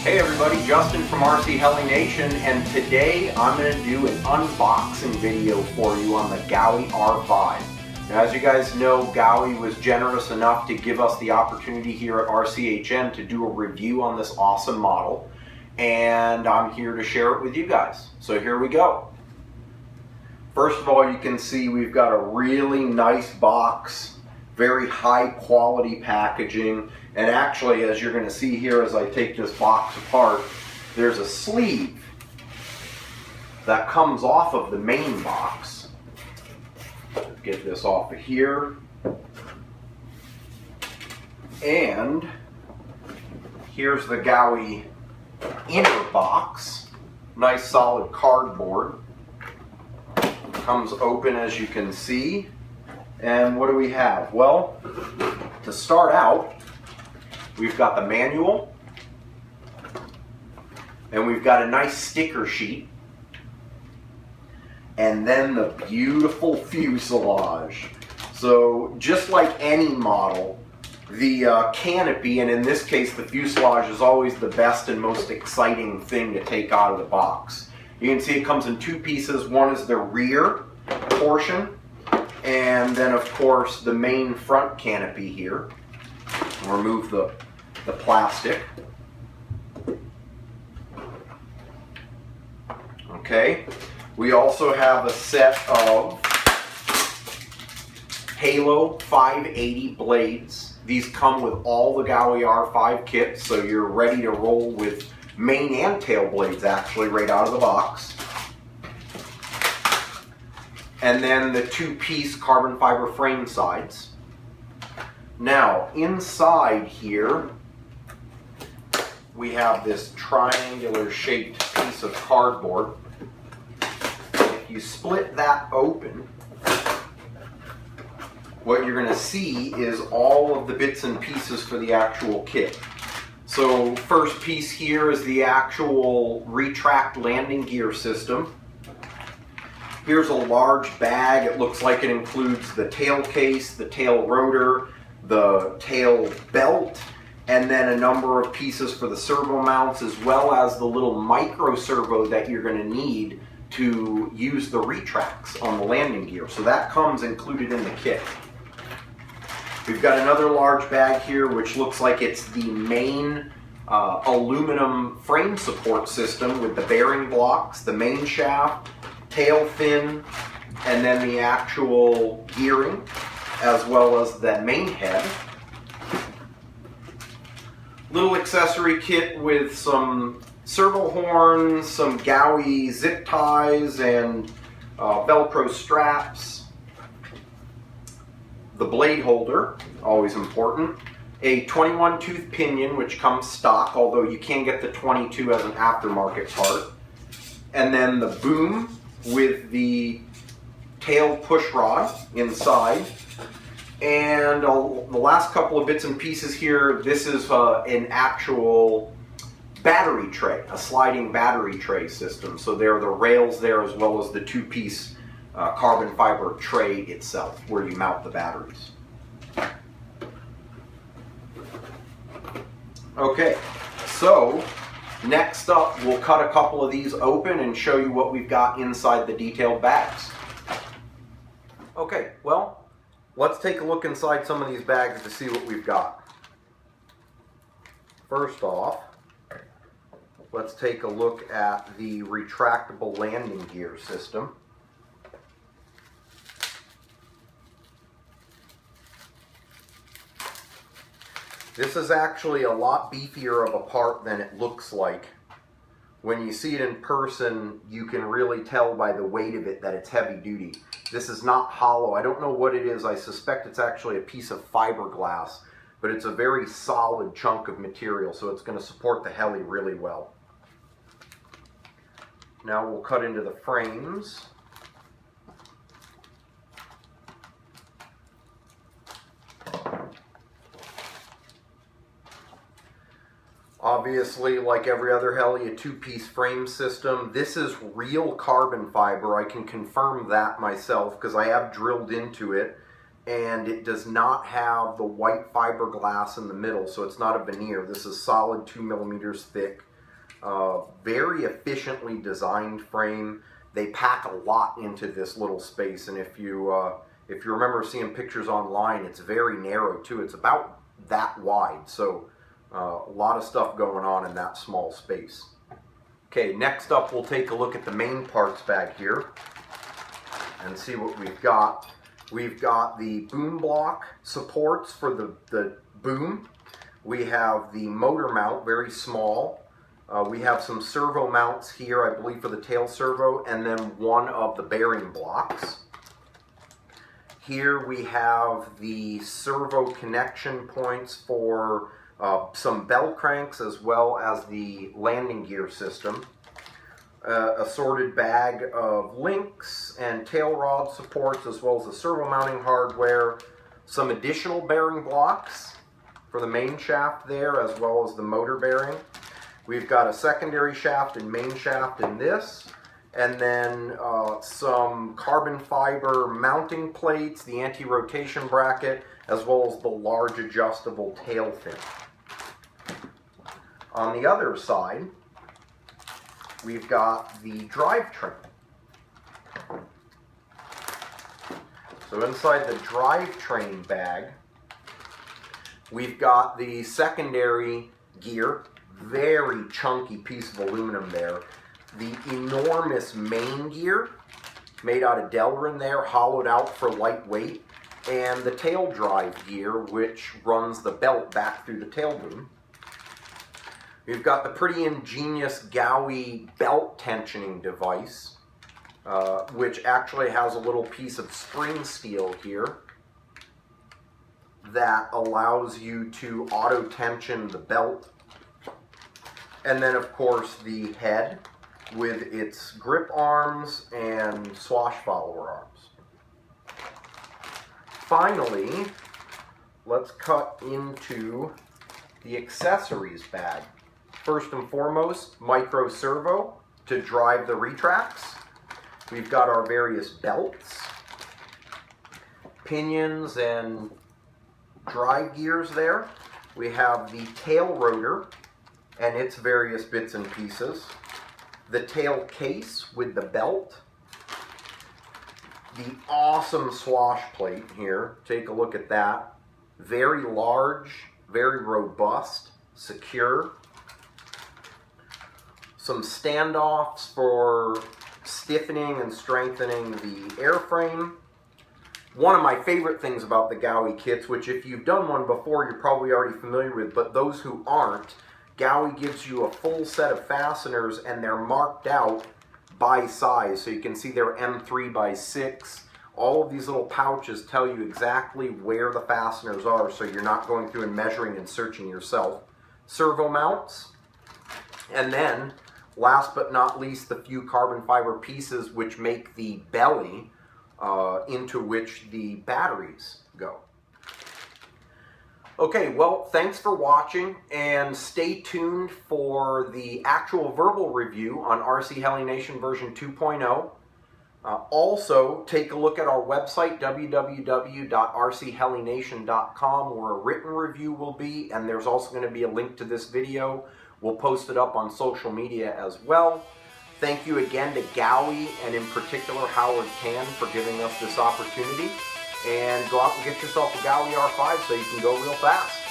Hey everybody, Justin from RC Heli Nation, and today I'm going to do an unboxing video for you on the Gaui R5. Now, as you guys know, Gaui was generous enough to give us the opportunity here at RCHN to do a review on this awesome model, and I'm here to share it with you guys. So here we go. First of all, you can see we've got a really nice box, very high quality packaging, and actually, as you're going to see here as I take this box apart, there's a sleeve that comes off of the main box. Get this off of here, and here's the Gaui inner box. Nice solid cardboard. Comes open, as you can see. And what do we have? Well, to start out, we've got the manual, and we've got a nice sticker sheet, and then the beautiful fuselage. So just like any model, the canopy, and in this case the fuselage, is always the best and most exciting thing to take out of the box. You can see it comes in two pieces. One is the rear portion, and then of course the main front canopy here. We'll remove the plastic. Okay, we also have a set of Halo 580 blades. These come with all the Gaui R5 kits, so you're ready to roll with main and tail blades actually right out of the box. And then the two-piece carbon fiber frame sides. Now, inside here, we have this triangular shaped piece of cardboard. If you split that open, what you're going to see is all of the bits and pieces for the actual kit. So first piece here is the actual retract landing gear system. Here's a large bag. It looks like it includes the tail case, the tail rotor, the tail belt, and then a number of pieces for the servo mounts, as well as the little micro servo that you're going to need to use the retracts on the landing gear. So that comes included in the kit. We've got another large bag here, which looks like it's the main aluminum frame support system with the bearing blocks, the main shaft, tail fin, and then the actual gearing, as well as the main head. Little accessory kit with some servo horns, some Gaui zip ties, and Velcro straps. The blade holder, always important. A 21 tooth pinion, which comes stock, although you can get the 22 as an aftermarket part. And then the boom with the tail push rod inside. And the last couple of bits and pieces here, this is an actual battery tray, a sliding battery tray system. So there are the rails there, as well as the two-piece carbon fiber tray itself, where you mount the batteries. Okay, so next up, we'll cut a couple of these open and show you what we've got inside the detailed bags. Okay, well, let's take a look inside some of these bags to see what we've got. First off, let's take a look at the retractable landing gear system. This is actually a lot beefier of a part than it looks like. When you see it in person, you can really tell by the weight of it that it's heavy duty. This is not hollow. I don't know what it is. I suspect it's actually a piece of fiberglass, but it's a very solid chunk of material, so it's going to support the heli really well. Now we'll cut into the frames. Obviously, like every other heli, a two-piece frame system. This is real carbon fiber. I can confirm that myself because I have drilled into it, and it does not have the white fiberglass in the middle, so it's not a veneer. This is solid 2 millimeters thick. Very efficiently designed frame. They pack a lot into this little space, and if you remember seeing pictures online, it's very narrow too. It's about that wide, so a lot of stuff going on in that small space. Okay, next up we'll take a look at the main parts bag here and see what we've got. We've got the boom block supports for the boom. We have the motor mount, very small. We have some servo mounts here, I believe, for the tail servo, and then one of the bearing blocks. Here we have the servo connection points for some bell cranks as well as the landing gear system. Assorted bag of links and tail rod supports as well as the servo mounting hardware. Some additional bearing blocks for the main shaft there as well as the motor bearing. We've got a secondary shaft and main shaft in this, and then some carbon fiber mounting plates, the anti-rotation bracket, as well as the large adjustable tail fin. On the other side, we've got the drivetrain. So inside the drivetrain bag, we've got the secondary gear. Very chunky piece of aluminum there. The enormous main gear made out of Delrin there, hollowed out for lightweight, and the tail drive gear, which runs the belt back through the tail boom. We've got the pretty ingenious Gaui belt tensioning device, which actually has a little piece of spring steel here that allows you to auto tension the belt. And then, of course, the head with its grip arms and swash follower arms. Finally, let's cut into the accessories bag. First and foremost, micro servo to drive the retracts. We've got our various belts, pinions, and drive gears there. We have the tail rotor and its various bits and pieces, the tail case with the belt, the awesome swash plate here, take a look at that, very large, very robust, secure, some standoffs for stiffening and strengthening the airframe. One of my favorite things about the Gaui kits, which if you've done one before you're probably already familiar with, but those who aren't, Gaui gives you a full set of fasteners and they're marked out by size. So you can see they're M3 by 6. All of these little pouches tell you exactly where the fasteners are so you're not going through and measuring and searching yourself. Servo mounts. And then, last but not least, the few carbon fiber pieces which make the belly into which the batteries go. Okay, well, thanks for watching, and stay tuned for the actual verbal review on RC Heli Nation version 2.0. Also, take a look at our website, www.rcheliNation.com, where a written review will be, and there's also going to be a link to this video. We'll post it up on social media as well. Thank you again to Gaui, and in particular Howard Tan, for giving us this opportunity. And go out and get yourself a Gaui R5 so you can go real fast.